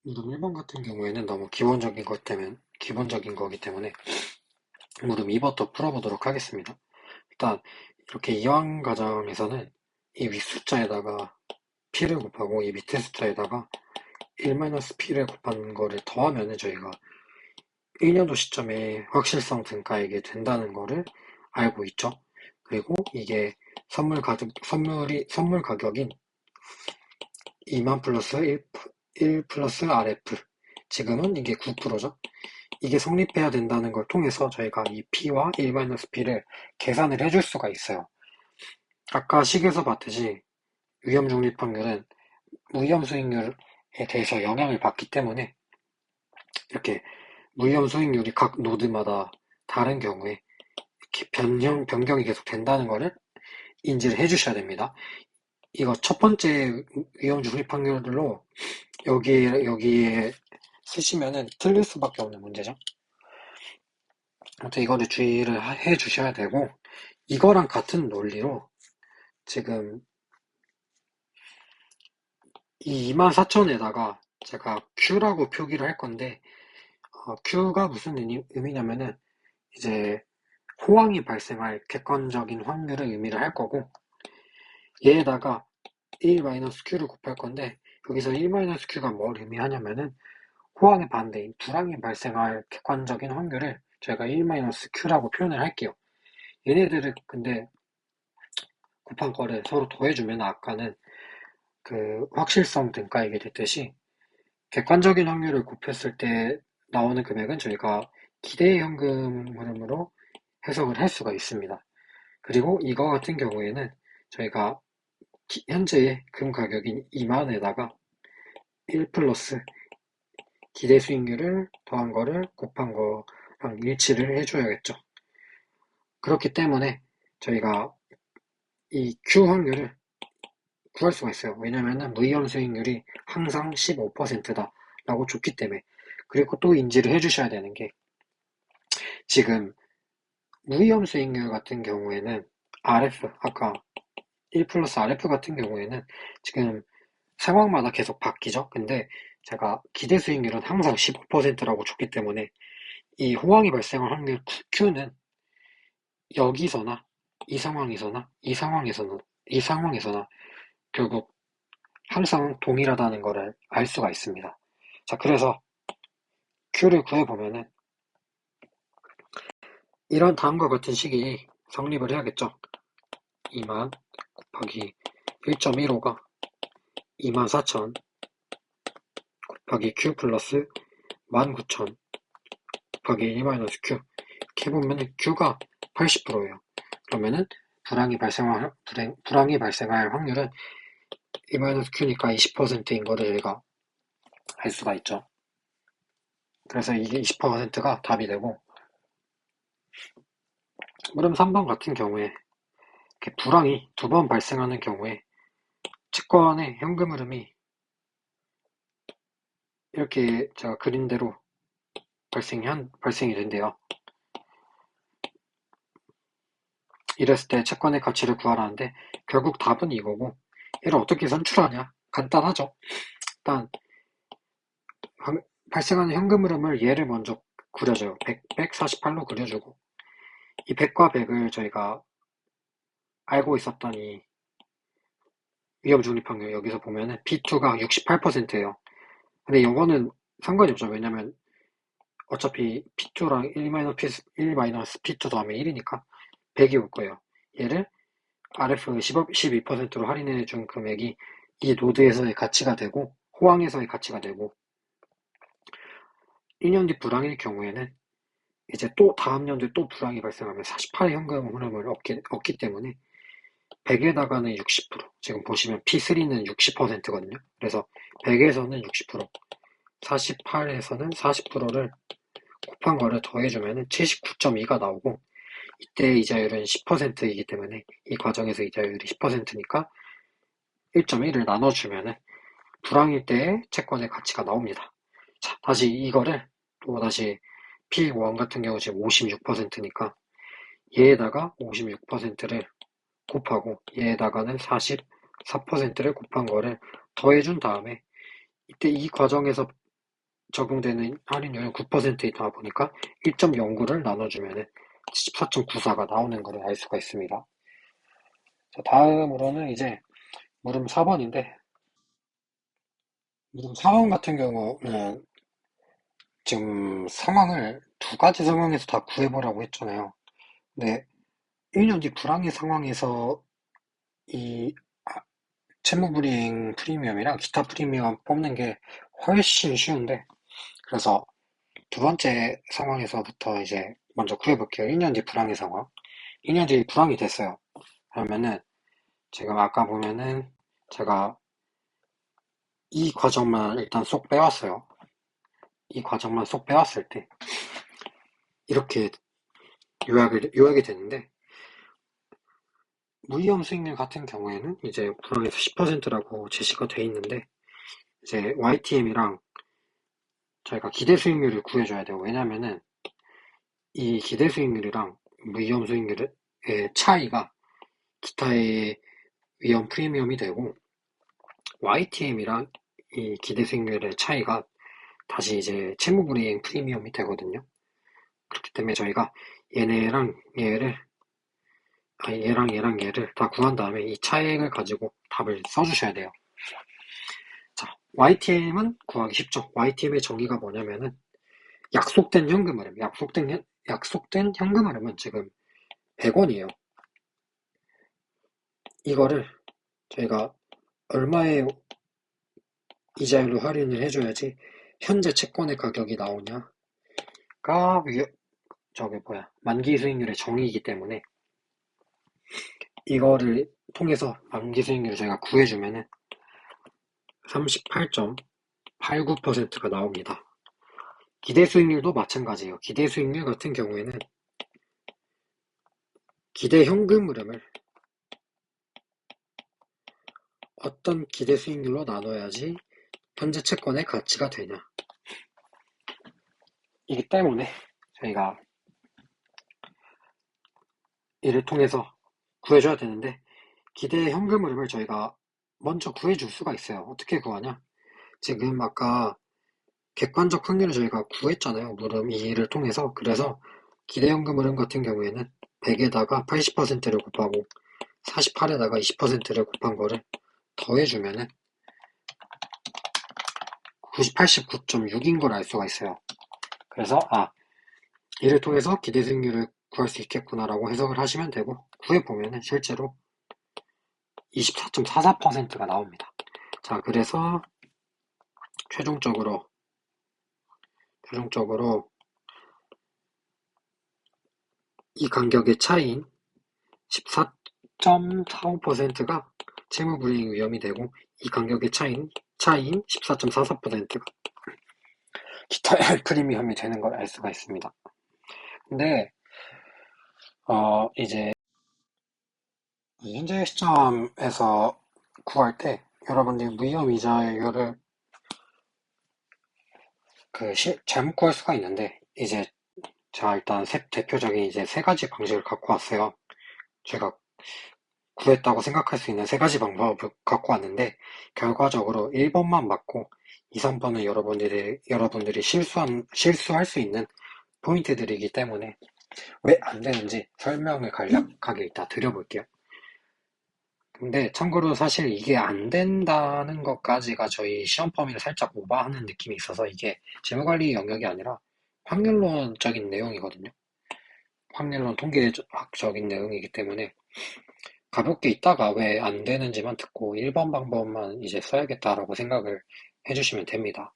무름 1번 같은 경우에는 너무 기본적인 거기 때문에 무름 2번부터 풀어보도록 하겠습니다. 일단 이렇게 이항 가정에서는 이 윗숫자에다가 p를 곱하고 이 밑에 숫자에다가 1-p를 곱한 거를 더하면은 저희가 1년도 시점에 확실성 등가액이 된다는 거를 알고 있죠. 그리고 이게 선물 가격인 2만 플러스 1 플러스 RF. 지금은 이게 9%죠. 이게 성립해야 된다는 걸 통해서 저희가 이 P와 1-P를 계산을 해줄 수가 있어요. 아까 식에서 봤듯이 위험 중립 확률은 무위험 수익률에 대해서 영향을 받기 때문에 이렇게 무위험 수익률이 각 노드마다 다른 경우에 이렇게 변경이 계속 된다는 거를 인지를 해주셔야 됩니다. 이거 첫 번째 위험 중립 확률로 여기에 쓰시면은 틀릴 수밖에 없는 문제죠. 아무튼 이거를 주의를 해 주셔야 되고, 이거랑 같은 논리로 지금 이 24,000에다가 제가 Q라고 표기를 할 건데, Q가 무슨 의미냐면은 이제 호황이 발생할 객관적인 확률을 의미를 할 거고, 얘에다가 1-Q를 곱할 건데, 여기서 1-Q가 뭘 의미하냐면은 호황의 반대인 불황이 발생할 객관적인 확률을 저희가 1-Q라고 표현을 할게요. 얘네들을 근데 곱한 거를 서로 더해주면 아까는 그 확실성 등가액이 됐듯이 객관적인 확률을 곱했을 때 나오는 금액은 저희가 기대 현금 흐름으로 해석을 할 수가 있습니다. 그리고 이거 같은 경우에는 저희가 현재의 금 가격인 2만에다가 1 플러스 기대 수익률을 더한 거를 곱한 거랑 일치를 해줘야겠죠. 그렇기 때문에 저희가 이 Q 확률을 구할 수가 있어요. 왜냐면은 무이혼 수익률이 항상 15%다 라고 줬기 때문에. 그리고 또 인지를 해주셔야 되는 게 지금 무이혼 수익률 같은 경우에는 RF, 아까 1 플러스 RF 같은 경우에는 지금 상황마다 계속 바뀌죠. 근데 제가 기대 수익률은 항상 15%라고 줬기 때문에 이 호황이 발생할 확률 Q는 여기서나 이 상황에서나 결국 항상 동일하다는 것을 알 수가 있습니다. 자, 그래서 Q를 구해보면은 이런 다음과 같은 식이 성립을 해야겠죠. 2만 곱하기 1.15가 24,000 곱하기 Q 플러스 19,000 곱하기 1-Q 이렇게 해보면은 Q가 80%예요. 그러면은 불황이 발생할 확률은 1-Q니까 20%인 거를 저희가 알 수가 있죠. 그래서 이게 20%가 답이 되고, 무름 3번 같은 경우에 이렇게 불황이 두 번 발생하는 경우에 채권의 현금 흐름이 이렇게 제가 그린 대로 발생이 된대요. 이랬을 때 채권의 가치를 구하라는데 결국 답은 이거고, 얘를 어떻게 산출하냐? 간단하죠. 일단 발생하는 현금 흐름을 얘를 먼저 그려줘요. 148로 그려주고, 이 100과 100을 저희가 알고 있었던 이 위험 중립 확률 여기서 보면은 B2가 68%예요. 근데 이거는 상관이 없죠. 왜냐면 어차피 P2랑 1-P2 더하면 1이니까 100이 올 거예요. 얘를 RF 12%로 할인해 준 금액이 이 노드에서의 가치가 되고, 호황에서의 가치가 되고, 1년 뒤 불황일 경우에는 이제 또 다음 연도에 또 불황이 발생하면 48의 현금 흐름을 얻기 때문에 100에다가는 60%, 지금 보시면 P3는 60%거든요. 그래서 100에서는 60%, 48에서는 40%를 곱한 거를 더해주면 79.2가 나오고, 이때 이자율은 10%이기 때문에 이 과정에서 이자율이 10%니까 1.1을 나눠주면은 불황일 때의 채권의 가치가 나옵니다. 자, 다시 이거를 또 다시 P1 같은 경우 지금 56%니까 얘에다가 56%를 곱하고 얘에다가는 44%를 곱한 거를 더해준 다음에 이때 이 과정에서 적용되는 할인율은 9%이다 보니까 1.09를 나눠주면은 14.94가 나오는 것을 알 수가 있습니다. 자, 다음으로는 이제 물음 4번인데, 물음 4번 같은 경우는 지금 상황을 두 가지 상황에서 다 구해보라고 했잖아요. 근데 1년 뒤 불황의 상황에서 이 채무불이행 프리미엄이랑 기타 프리미엄 뽑는 게 훨씬 쉬운데, 그래서 두 번째 상황에서부터 이제 먼저 구해볼게요. 1년 뒤 불황의 상황. 2년 뒤 불황이 됐어요. 그러면은 지금 아까 보면은 제가 이 과정만 일단 쏙 빼왔어요. 이 과정만 쏙 빼왔을 때 이렇게 요약이 되는데, 무위험 수익률 같은 경우에는 이제 불황에서 10%라고 제시가 돼 있는데, 이제 YTM이랑 저희가 기대 수익률을 구해줘야 돼요. 왜냐면은 이 기대 수익률이랑 무위험 수익률의 차이가 기타의 위험 프리미엄이 되고, YTM이랑 이 기대 수익률의 차이가 다시 이제 채무불이행 프리미엄이 되거든요. 그렇기 때문에 저희가 얘네랑 얘를, 얘랑 얘랑 얘를 다 구한 다음에 이 차액을 가지고 답을 써주셔야 돼요. 자, YTM은 구하기 쉽죠. YTM의 정의가 뭐냐면은 약속된 현금 흐름, 약속된 현금 흐름은 지금 100원이에요. 이거를 저희가 얼마의 이자율로 할인을 해줘야지 현재 채권의 가격이 나오냐가 만기 수익률의 정의이기 때문에, 이거를 통해서 만기 수익률을 저희가 구해주면은 38.89%가 나옵니다. 기대 수익률도 마찬가지예요. 기대 수익률 같은 경우에는 기대 현금 흐름을 어떤 기대 수익률로 나눠야지 현재 채권의 가치가 되냐. 이기 때문에 저희가 이를 통해서 구해줘야 되는데, 기대 현금 흐름을 저희가 먼저 구해줄 수가 있어요. 어떻게 구하냐? 지금 아까 객관적 확률을 저희가 구했잖아요. 물음 2를 통해서. 그래서 기대 현금 흐름 같은 경우에는 100에다가 80%를 곱하고 48에다가 20%를 곱한 거를 더해주면은 89.6인 걸 알 수가 있어요. 그래서 이를 통해서 기대 수익률을 구할 수 있겠구나라고 해석을 하시면 되고, 구해보면은 실제로 24.44%가 나옵니다. 자, 그래서 최종적으로 이 간격의 차이인 14.45%가 채무불이행 위험이 되고, 이 간격의 차이인 14.44%가 기타 프리미엄이 되는 걸 알 수가 있습니다. 근데 이제 현재 시점에서 구할 때 여러분들이 무위험 이자율을 잘못 구할 수가 있는데, 이제 자, 일단 대표적인 이제 세 가지 방식을 갖고 왔어요. 제가 구했다고 생각할 수 있는 세 가지 방법을 갖고 왔는데, 결과적으로 1번만 맞고 2, 3번은 여러분들이 실수할 수 있는 포인트들이기 때문에 왜 안 되는지 설명을 간략하게 이따 드려볼게요. 근데 참고로 사실 이게 안 된다는 것까지가 저희 시험 범위를 살짝 오버하는 느낌이 있어서, 이게 재무관리 영역이 아니라 확률론적인 내용이거든요. 확률론 통계학적인 내용이기 때문에 가볍게 있다가 왜 안 되는지만 듣고 1번 방법만 이제 써야겠다라고 생각을 해주시면 됩니다.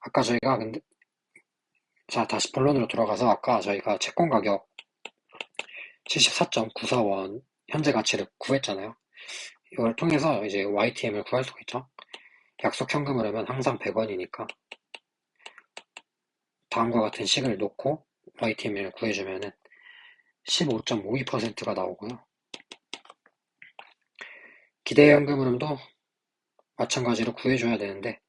아까 저희가 근데, 자, 다시 본론으로 돌아가서 아까 저희가 채권 가격 74.94원 현재 가치를 구했잖아요. 이걸 통해서 이제 YTM을 구할 수가 있죠. 약속 현금을 하면 항상 100원이니까 다음과 같은 식을 놓고 YTM을 구해주면은 15.52%가 나오고요. 기대 현금 흐름도 마찬가지로 구해줘야 되는데,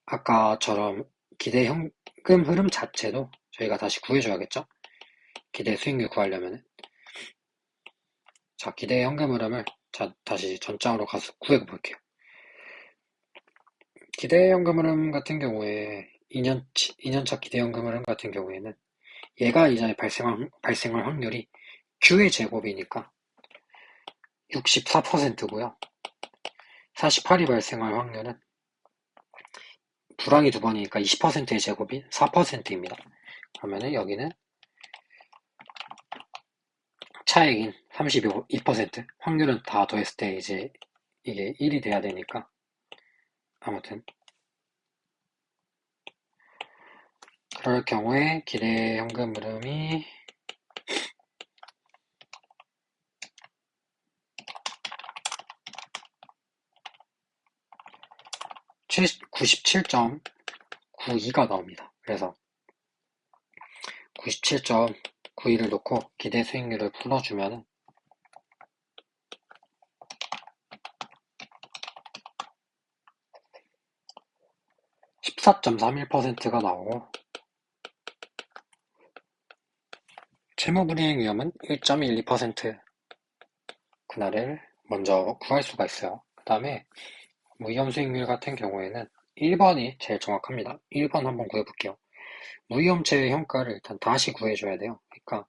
아까처럼 기대 현금 흐름 자체도 저희가 다시 구해줘야겠죠? 기대 수익률 구하려면은. 자, 기대 현금 흐름을 다시 전장으로 가서 구해볼게요. 기대 현금 흐름 같은 경우에 2년차 기대연금을 같은 경우에는 얘가 이자에 발생할 확률이 Q의 제곱이니까 64%고요. 48이 발생할 확률은 불황이 두 번이니까 20%의 제곱인 4%입니다. 그러면은 여기는 차액인 32% 확률은 다 더했을 때 이제 이게 1이 돼야 되니까 아무튼 그럴 경우에 기대연금 흐름이 97.92가 나옵니다. 그래서 97.92를 놓고 기대 수익률을 풀어주면 14.31%가 나오고 채무불이행 위험은 1.12% 그날을 먼저 구할 수가 있어요. 그 다음에 무위험 수익률 같은 경우에는 1번이 제일 정확합니다. 1번 한번 구해볼게요. 무위험체의 형가를 일단 다시 구해줘야 돼요. 그러니까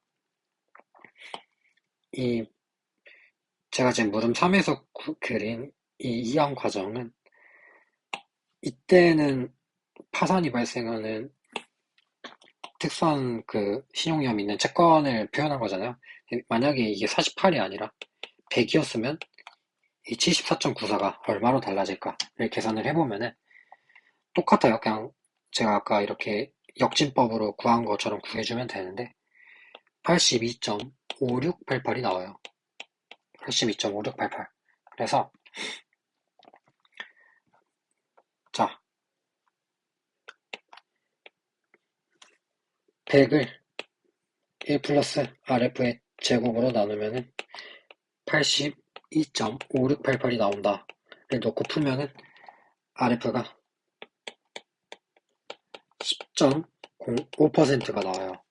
이 제가 지금 무름 3에서 그린 이 이항 과정은 이때는 파산이 발생하는 특수한 그 신용위험이 있는 채권을 표현한 거잖아요. 만약에 이게 48이 아니라 100이었으면 이 74.94가 얼마로 달라질까를 계산을 해보면은 똑같아요. 그냥 제가 아까 이렇게 역진법으로 구한 것처럼 구해주면 되는데 82.5688이 나와요. 82.5688. 그래서 자 100을 1 플러스 RF의 제곱으로 나누면은 82.5688이 나온다를 놓고 풀면은 RF가 10.05%가 나와요.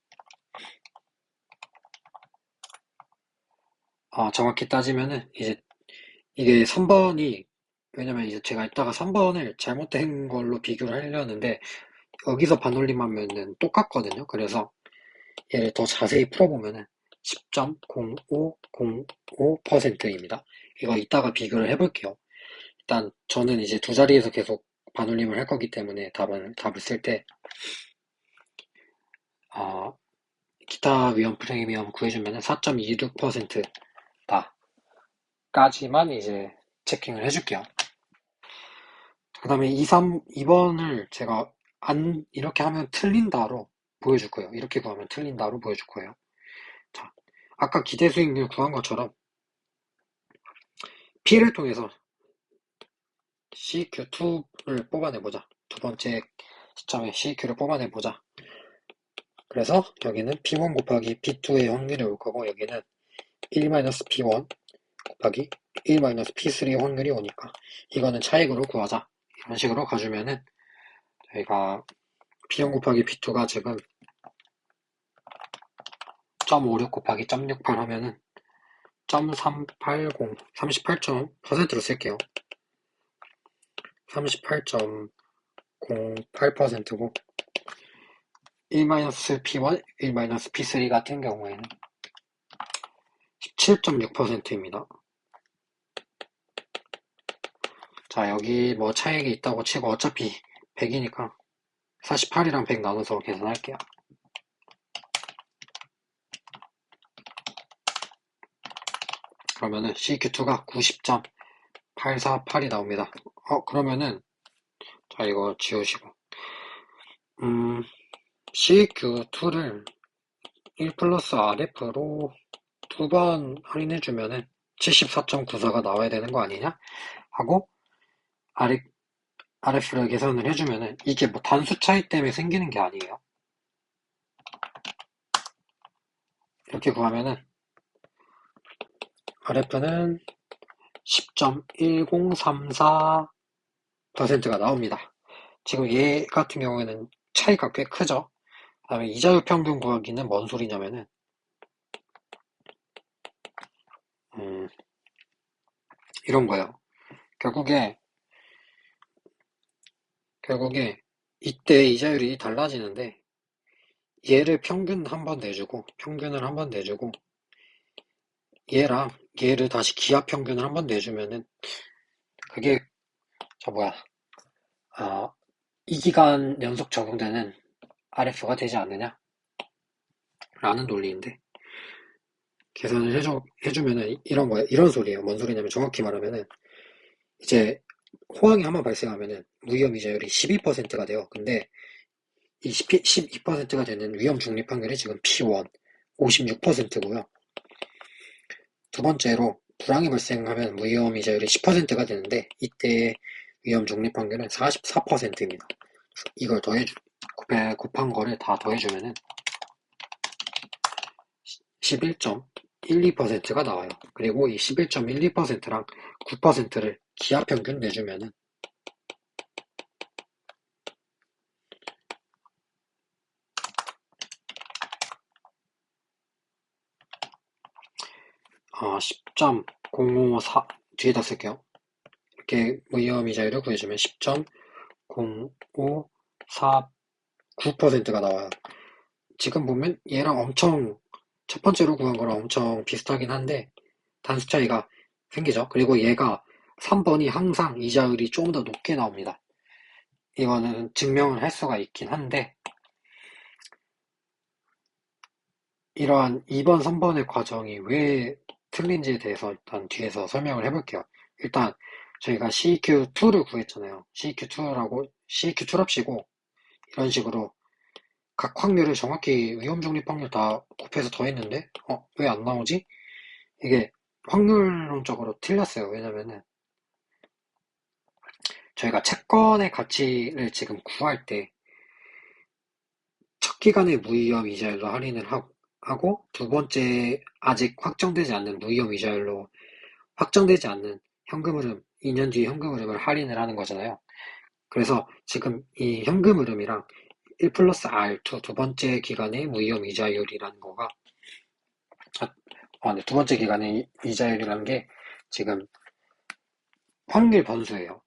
정확히 따지면은 이제 이게 3번이 왜냐면 이제 제가 이따가 3번을 잘못된 걸로 비교를 하려는데 여기서 반올림하면은 똑같거든요. 그래서 얘를 더 자세히 풀어보면은 10.0505%입니다. 이거 이따가 비교를 해볼게요. 일단 저는 이제 두 자리에서 계속 반올림을 할 거기 때문에 답을 쓸 때 기타 위험 프리미엄 구해주면은 4.26%다 까지만 이제 체킹을 해줄게요. 그 다음에 2번을 제가 이렇게 하면 틀린다로 보여줄 거예요. 이렇게 구하면 틀린다로 보여줄 거예요. 자, 아까 기대 수익률 구한 것처럼 P를 통해서 CQ2를 뽑아내보자. 두 번째 시점에 CQ를 뽑아내보자. 그래서 여기는 P1 곱하기 P2의 확률이 올 거고 여기는 1-P1 곱하기 1-P3의 확률이 오니까 이거는 차익으로 구하자. 이런 식으로 가주면은 저희가 P1 곱하기 P2가 지금 0.56 곱하기 0.68 하면은 0.380, 38%로 쓸게요. 38.08%고 1-P1, 1-P3 같은 경우에는 17.6%입니다. 자, 여기 뭐 차익이 있다고 치고 어차피 100이니까 48이랑 100 나눠서 계산할게요. 그러면은 CQ2가 90.848이 나옵니다. 그러면은 자, 이거 지우시고 CQ2를 1 플러스 RF로 두 번 할인해주면은 74.94가 나와야 되는 거 아니냐? 하고 RF를 계산을 해주면은 이게 뭐 단수 차이 때문에 생기는 게 아니에요. 이렇게 구하면은 RF는 10.1034%가 나옵니다. 지금 얘 같은 경우에는 차이가 꽤 크죠. 그 다음에 이자율 평균 구하기는 뭔 소리냐면은 이런 거예요. 결국에 이때 이자율이 달라지는데 얘를 평균 한번 내주고 평균을 한번 내주고 얘랑 얘를 다시 기하 평균을 한번 내주면은 그게 저 뭐야 아, 이 기간 연속 적용되는 RF가 되지 않느냐라는 논리인데 계산을 해주면은 이런 거예요. 이런 소리예요. 뭔 소리냐면 정확히 말하면은 이제 호황이 한번 발생하면은 무위험 이자율이 12%가 돼요. 근데 이 12%가 되는 위험 중립 확률이 지금 P1 56%고요. 두 번째로 불황이 발생하면 무위험 이자율이 10%가 되는데 이때 위험 중립 확률은 44%입니다. 이걸 곱한 거를 다 더해주면은 11.12%가 나와요. 그리고 이 11.12%랑 9%를 기하평균 내주면은 10.054 뒤에다 쓸게요. 이렇게 무위험 이자율을 구해주면 10.0549%가 나와요. 지금 보면 얘랑 엄청 첫 번째로 구한 거랑 엄청 비슷하긴 한데 단수 차이가 생기죠. 그리고 얘가 3번이 항상 이자율이 좀 더 높게 나옵니다. 이거는 증명을 할 수가 있긴 한데 이러한 2번, 3번의 과정이 왜 틀린지에 대해서 일단 뒤에서 설명을 해볼게요. 일단 저희가 CEQ2를 구했잖아요. CEQ2라고 CEQ2랍시고 이런 식으로 각 확률을 정확히 위험 중립 확률 다 곱해서 더했는데 왜 안 나오지? 이게 확률론적으로 틀렸어요. 왜냐면은 저희가 채권의 가치를 지금 구할 때 첫 기간의 무위험 이자율로 할인을 하고 두 번째 아직 확정되지 않는 무위험 이자율로 확정되지 않는 현금 흐름, 2년 뒤 현금 흐름을 할인을 하는 거잖아요. 그래서 지금 이 현금 흐름이랑 1 플러스 R2 두 번째 기간의 무위험 이자율이라는 거가 네, 두 번째 기간의 이자율이라는 게 지금 확률 변수예요.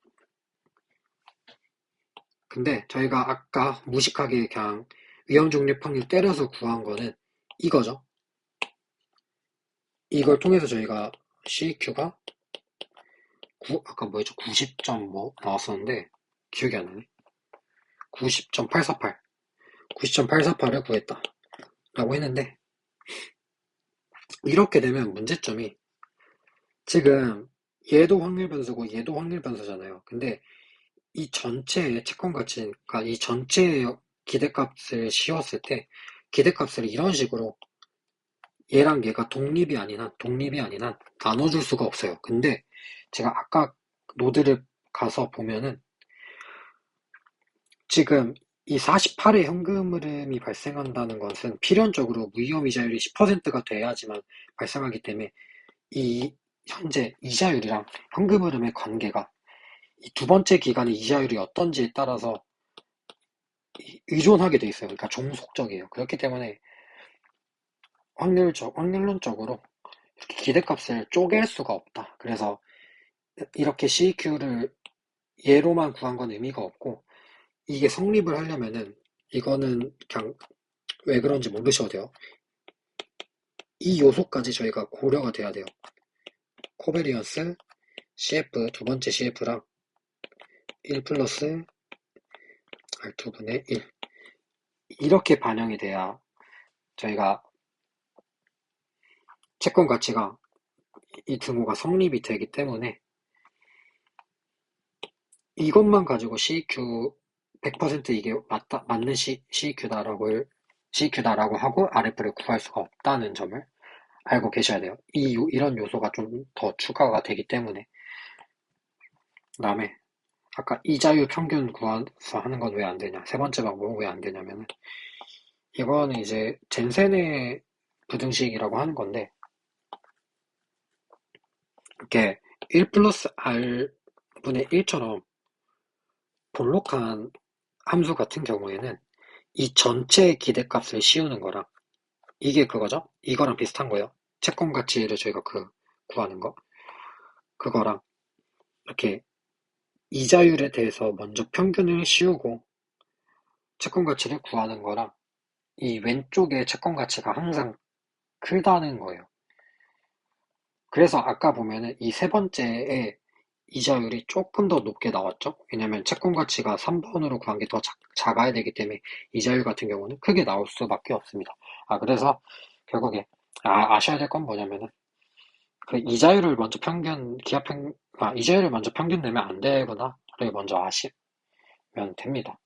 근데 저희가 아까 무식하게 그냥 위험 중립 확률 때려서 구한 거는 이거죠. 이걸 통해서 저희가 CEQ가 아까 뭐였죠? 90점 뭐 나왔었는데 기억이 안 나네. 90.848, 90.848을 구했다. 라고 했는데 이렇게 되면 문제점이 지금 얘도 확률 변수고 얘도 확률 변수잖아요. 근데 이 전체의 채권 가치, 그러니까 이 전체의 기대값을 씌웠을 때 기대값을 이런 식으로 얘랑 얘가 독립이 아닌 한 나눠줄 수가 없어요. 근데 제가 아까 노드를 가서 보면은 지금 이 48의 현금 흐름이 발생한다는 것은 필연적으로 무위험 이자율이 10%가 돼야지만 발생하기 때문에 이 현재 이자율이랑 현금 흐름의 관계가 이 두 번째 기간의 이자율이 어떤지에 따라서 의존하게 돼 있어요. 그러니까 종속적이에요. 그렇기 때문에 확률론적으로 이렇게 기대값을 쪼갤 수가 없다. 그래서 이렇게 CEQ를 얘로만 구한 건 의미가 없고 이게 성립을 하려면은 이거는 그냥 왜 그런지 모르셔도 돼요. 이 요소까지 저희가 고려가 돼야 돼요. 코베리언스 CF 두 번째 CF랑 1 플러스 R2분의 1 이렇게 반영이 돼야 저희가 채권 가치가 이 등호가 성립이 되기 때문에 이것만 가지고 CEQ 100% 이게 맞는 CEQ다라고 하고 RF를 구할 수가 없다는 점을 알고 계셔야 돼요. 이런 요소가 좀 더 추가가 되기 때문에. 그 다음에 아까 이자율 평균 구해서 하는 건 왜 안 되냐? 세 번째 방법은 왜 안 되냐면은 이거는 이제 젠센의 부등식이라고 하는 건데 이렇게 1 플러스 R분의 1처럼 볼록한 함수 같은 경우에는 이 전체 기대값을 씌우는 거랑 이게 그거죠? 이거랑 비슷한 거예요. 채권 가치를 저희가 구하는 거. 그거랑 이렇게 이자율에 대해서 먼저 평균을 씌우고 채권 가치를 구하는 거랑 이 왼쪽의 채권 가치가 항상 크다는 거예요. 그래서 아까 보면은 이 세 번째에 이자율이 조금 더 높게 나왔죠? 왜냐면 채권 가치가 3번으로 구한 게 더 작아야 되기 때문에 이자율 같은 경우는 크게 나올 수밖에 없습니다. 그래서 결국에 아셔야 될 건 뭐냐면은 그 이자율을 먼저 이자율을 먼저 평균 내면 안 되구나를 먼저 아시면 됩니다.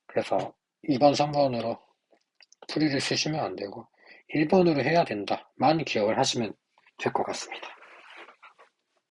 그래서 2번, 3번으로 풀이를 쓰시면 안 되고 1번으로 해야 된다만 기억을 하시면 될 것 같습니다.